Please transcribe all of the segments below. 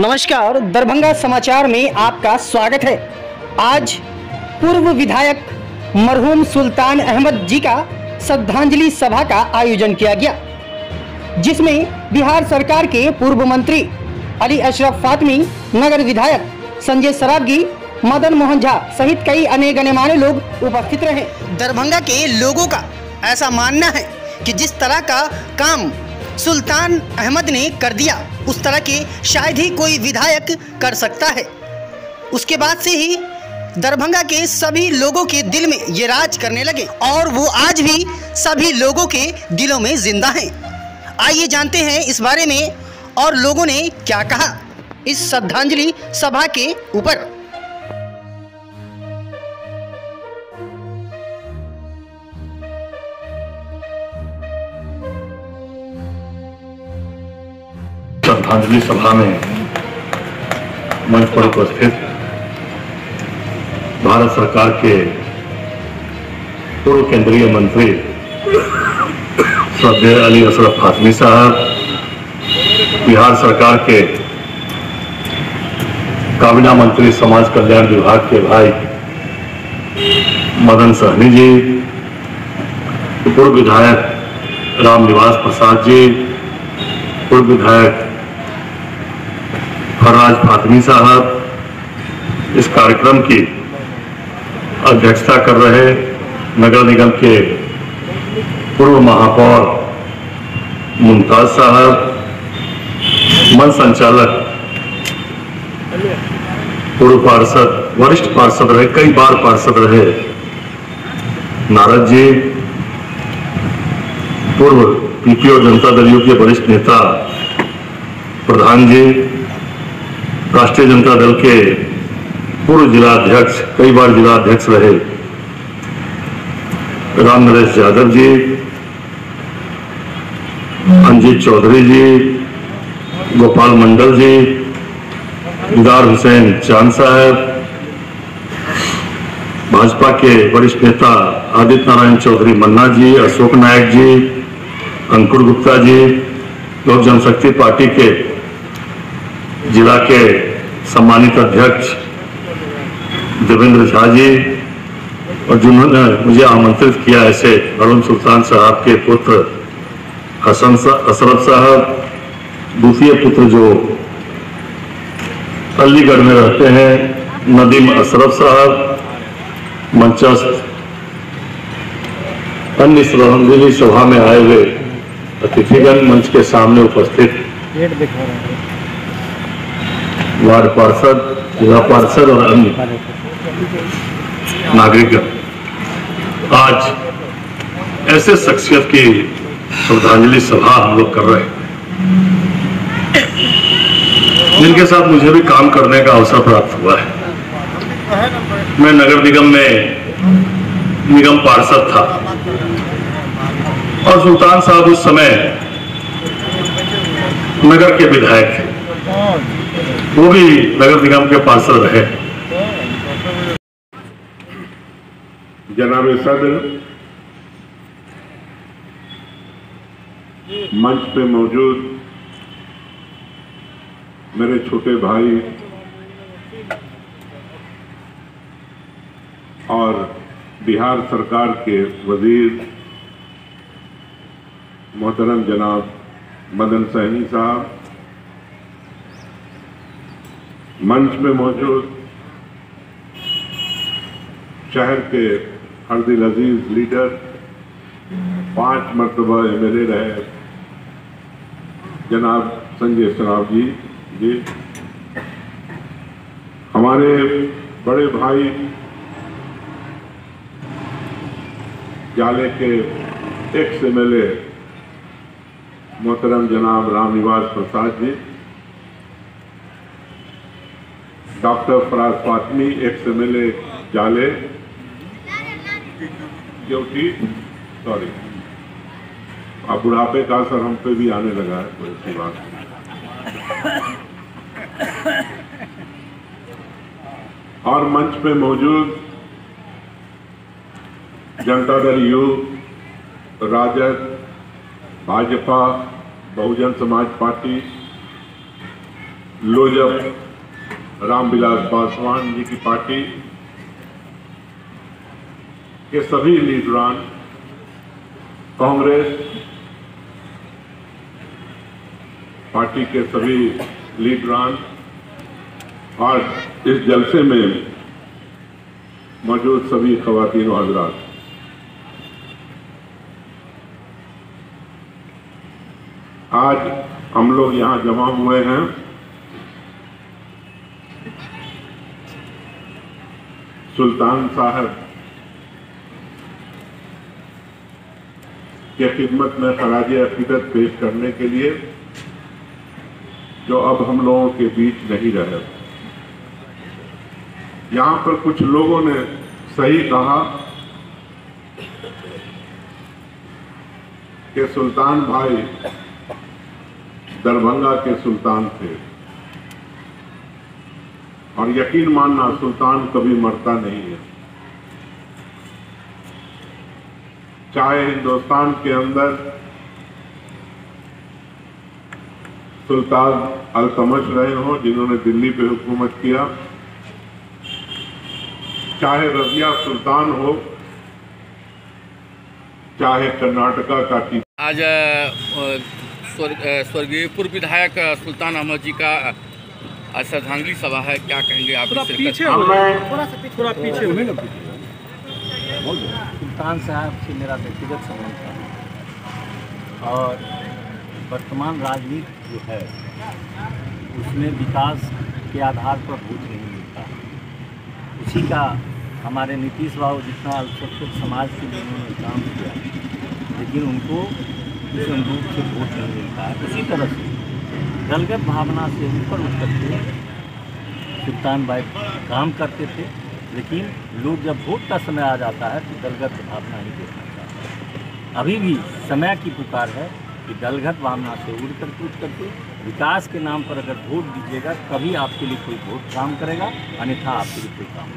नमस्कार, दरभंगा समाचार में आपका स्वागत है। आज पूर्व विधायक मरहूम सुल्तान अहमद जी का श्रद्धांजलि सभा का आयोजन किया गया, जिसमें बिहार सरकार के पूर्व मंत्री अली अशरफ फातमी, नगर विधायक संजय सरावगी, मदन मोहन झा सहित कई अन्य गणमान्य लोग उपस्थित रहे। दरभंगा के लोगों का ऐसा मानना है कि जिस तरह का काम सुल्तान अहमद ने कर दिया, उस तरह के शायद ही कोई विधायक कर सकता है। उसके बाद से ही दरभंगा के सभी लोगों के दिल में ये राज करने लगे और वो आज भी सभी लोगों के दिलों में जिंदा हैं। आइए जानते हैं इस बारे में और लोगों ने क्या कहा इस श्रद्धांजलि सभा के ऊपर। श्रद्धांजलि सभा में मंच पर उपस्थित भारत सरकार के पूर्व केंद्रीय मंत्री श्रद्धेय अली अशरफ फातमी साहब, बिहार सरकार के काबीना मंत्री समाज कल्याण विभाग के भाई मदन सहनी जी, पूर्व विधायक रामनिवास प्रसाद जी, पूर्व विधायक फरराज फातमी साहब, इस कार्यक्रम की अध्यक्षता कर रहे नगर निगम के पूर्व महापौर मुमताज साहब, मंच संचालक पूर्व पार्षद, वरिष्ठ पार्षद रहे, कई बार पार्षद रहे नारद जी, पूर्व पीपीओ जनता दल यू के वरिष्ठ नेता प्रधान जी, राष्ट्रीय जनता दल के पूर्व जिला अध्यक्ष, कई बार जिला अध्यक्ष रहे राम नरेश यादव जी, अंजीत चौधरी जी, गोपाल मंडल जी, दीदार हुसैन चांद साहब, भाजपा के वरिष्ठ नेता आदित्य नारायण चौधरी मन्ना जी, अशोक नायक जी, अंकुर गुप्ता जी, लोक जनशक्ति पार्टी के जिला के सम्मानित अध्यक्ष देवेंद्र झा जी, और जिन्होंने मुझे आमंत्रित किया ऐसे मरहूम सुल्तान साहब के पुत्र हसन अशरफ साहब, दूसरे पुत्र जो अलीगढ़ में रहते हैं नदीम अशरफ साहब, मंचस्थ अन्य श्रद्धांजलि सभा में आए हुए अतिथिगण, मंच के सामने उपस्थित वार्ड पार्षद, जिला पार्षद और अन्य नागरिक, आज ऐसे शख्सियत की श्रद्धांजलि सभा हम लोग कर रहे हैं जिनके साथ मुझे भी काम करने का अवसर प्राप्त हुआ है। मैं नगर निगम में निगम पार्षद था और सुल्तान साहब उस समय नगर के विधायक थे, वो भी नगर निगम के पार्षद रहे। जनाब सदर, मंच पे मौजूद मेरे छोटे भाई और बिहार सरकार के वजीर मोहतरम जनाब मदन सहनी साहब, मंच में मौजूद शहर के अर्दिल अजीज लीडर, 5 मरतबा एमएलए रहे जनाब संजय सरावगी जी, हमारे बड़े भाई जाले के एक्स एमएलए मोहतरम जनाब Ramniwas Prasad ji, doctor Faraz Fatmi ex MLA Jale, क्योंकि सॉरी अब बुढ़ापे का असर हम पे भी आने लगा है, कोई ऐसी बात नहीं। और मंच पे मौजूद जनता दल यू, राजद, भाजपा, बहुजन समाज पार्टी, लोजप रामविलास पासवान जी की पार्टी के सभी लीडरान, कांग्रेस पार्टी के सभी लीडरान और इस जलसे में मौजूद सभी खवातीन व हजरात, आज हम लोग यहाँ जमा हुए हैं सुल्तान साहब के खिदमत में खराज अकीदत पेश करने के लिए, जो अब हम लोगों के बीच नहीं रहे। यहाँ पर कुछ लोगों ने सही कहा कि सुल्तान भाई दरभंगा के सुल्तान थे, और यकीन मानना सुल्तान कभी मरता नहीं है। चाहे हिंदुस्तान के अंदर सुल्तान अल्तमश रहे हो जिन्होंने दिल्ली पे हुकूमत किया, चाहे रजिया सुल्तान हो, चाहे कर्नाटका का आज स्वर्गीय पूर्व विधायक सुल्तान अहमद जी का श्रद्धांजलि सभा है, क्या कहेंगे आप? थोड़ा पीछे सुल्तान साहब से मेरा व्यक्तिगत संबंध था, और वर्तमान राजनीति जो है उसमें विकास के आधार पर वोट नहीं मिलता। उसी का हमारे नीतीश बाबू जितना अल्पसंख्यक समाज के लिए उन्होंने काम किया, लेकिन उनको इस अनुरूप से वोट नहीं मिलता है। उसी तरह से दलगत भावना से ऊपर उठ करके सुल्तान भाई काम करते थे, लेकिन लोग जब वोट का समय आ जाता है तो दलगत भावना ही देखना चाहते हैं। अभी भी समय की पुकार है कि दलगत भावना से उठ करके विकास के नाम पर अगर वोट दीजिएगा तभी आपके लिए कोई वोट काम करेगा, अन्यथा आपके लिए कोई काम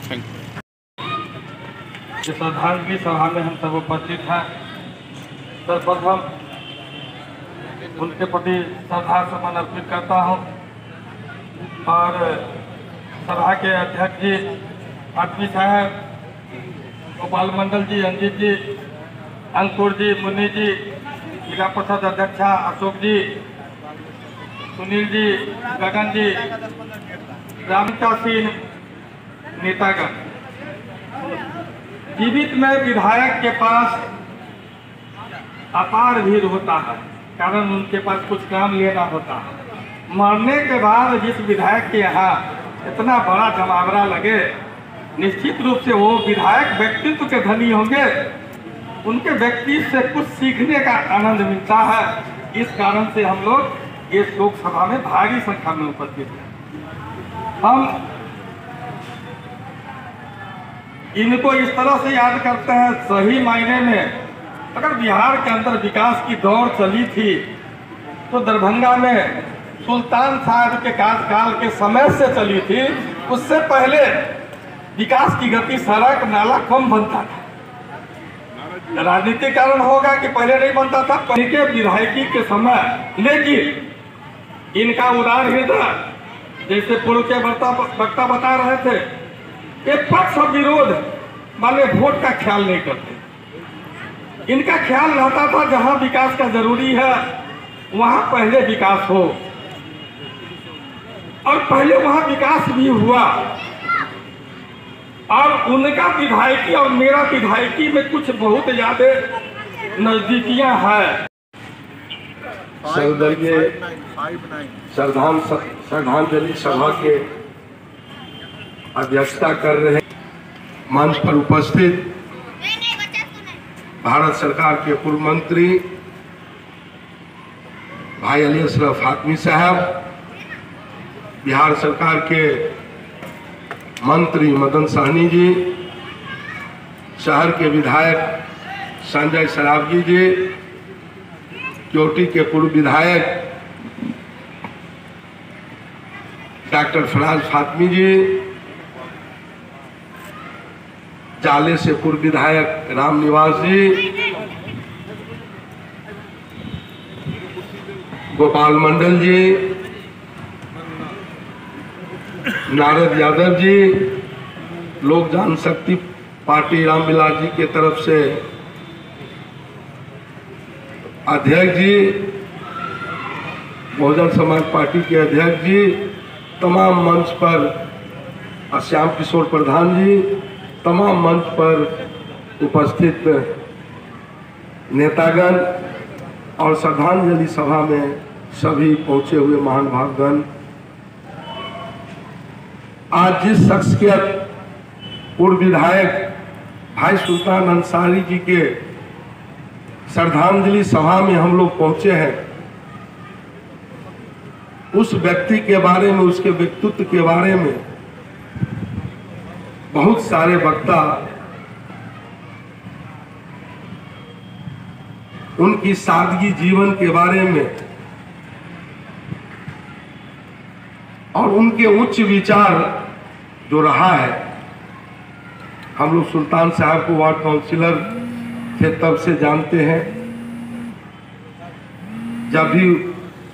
नहीं। श्रद्धांजलि सभा में हम सब उपस्थित हैं। सर्वप्रथम उनके प्रति श्रद्धा सुमन अर्पित करता हूं, और सभा के अध्यक्ष जी आदमी साहब, गोपाल मंडल जी, अंजित जी, अंकुर जी, मुन्नी जी, जिला परिषद अध्यक्षा अशोक जी, सुनील जी, गगन जी, रामिता सिंह, नेतागण। जीवित में विधायक के पास अपार भीड़ होता है, कारण उनके पास कुछ काम लेना होता है। मरने के बाद जिस विधायक के यहाँ इतना बड़ा जमावड़ा लगे, निश्चित रूप से वो विधायक व्यक्तित्व के धनी होंगे, उनके व्यक्तित्व से कुछ सीखने का आनंद मिलता है। इस कारण से हम लोग इस लोकसभा में भारी संख्या में उपस्थित हैं। हम इनको इस तरह से याद करते हैं, सही मायने में अगर बिहार के अंदर विकास की दौड़ चली थी तो दरभंगा में सुल्तान साहब के कार्यकाल के समय से चली थी। उससे पहले विकास की गति सड़क नाला कम बनता था। राजनीतिक कारण होगा कि पहले नहीं बनता था, पहले के विधायकी के समय, लेकिन इनका उदार हृदय, जैसे पूर्व के वक्ता बता रहे थे, एक पक्ष और विरोध वाले वोट का ख्याल नहीं करते। इनका ख्याल रहता था जहां विकास का जरूरी है वहां पहले विकास हो, और पहले वहां विकास भी हुआ। और उनका विधायकी और मेरा विधायकी में कुछ बहुत ज्यादा नजदीकियां हैं। सर्वदलीय श्रद्धांजलि सभा के अध्यक्षता कर रहे मंच पर उपस्थित भारत सरकार के पूर्व मंत्री भाई अली अशरफ फातमी साहब, बिहार सरकार के मंत्री मदन सहनी जी, शहर के विधायक संजय सरावगी जी, क्योटी के पूर्व विधायक डॉक्टर फराज फातमी जी, जाले से पूर्व विधायक राम निवास जी, गोपाल मंडल जी, नारद यादव जी, लोक जनशक्ति पार्टी रामविलास जी के तरफ से अध्यक्ष जी, बहुजन समाज पार्टी के अध्यक्ष जी, तमाम मंच पर श्याम किशोर प्रधान जी, तमाम मंच पर उपस्थित नेतागण और श्रद्धांजलि सभा में सभी पहुंचे हुए महान भावगण, आज जिस शख्सियत पूर्व विधायक भाई सुल्तान अंसारी जी के श्रद्धांजलि सभा में हम लोग पहुंचे हैं, उस व्यक्ति के बारे में, उसके व्यक्तित्व के बारे में बहुत सारे वक्ता उनकी सादगी जीवन के बारे में और उनके उच्च विचार जो रहा है, हम लोग सुल्तान साहब को वार्ड काउंसिलर थे तब से जानते हैं। जब भी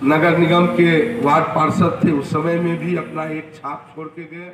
नगर निगम के वार्ड पार्षद थे उस समय में भी अपना एक छाप छोड़ के गए।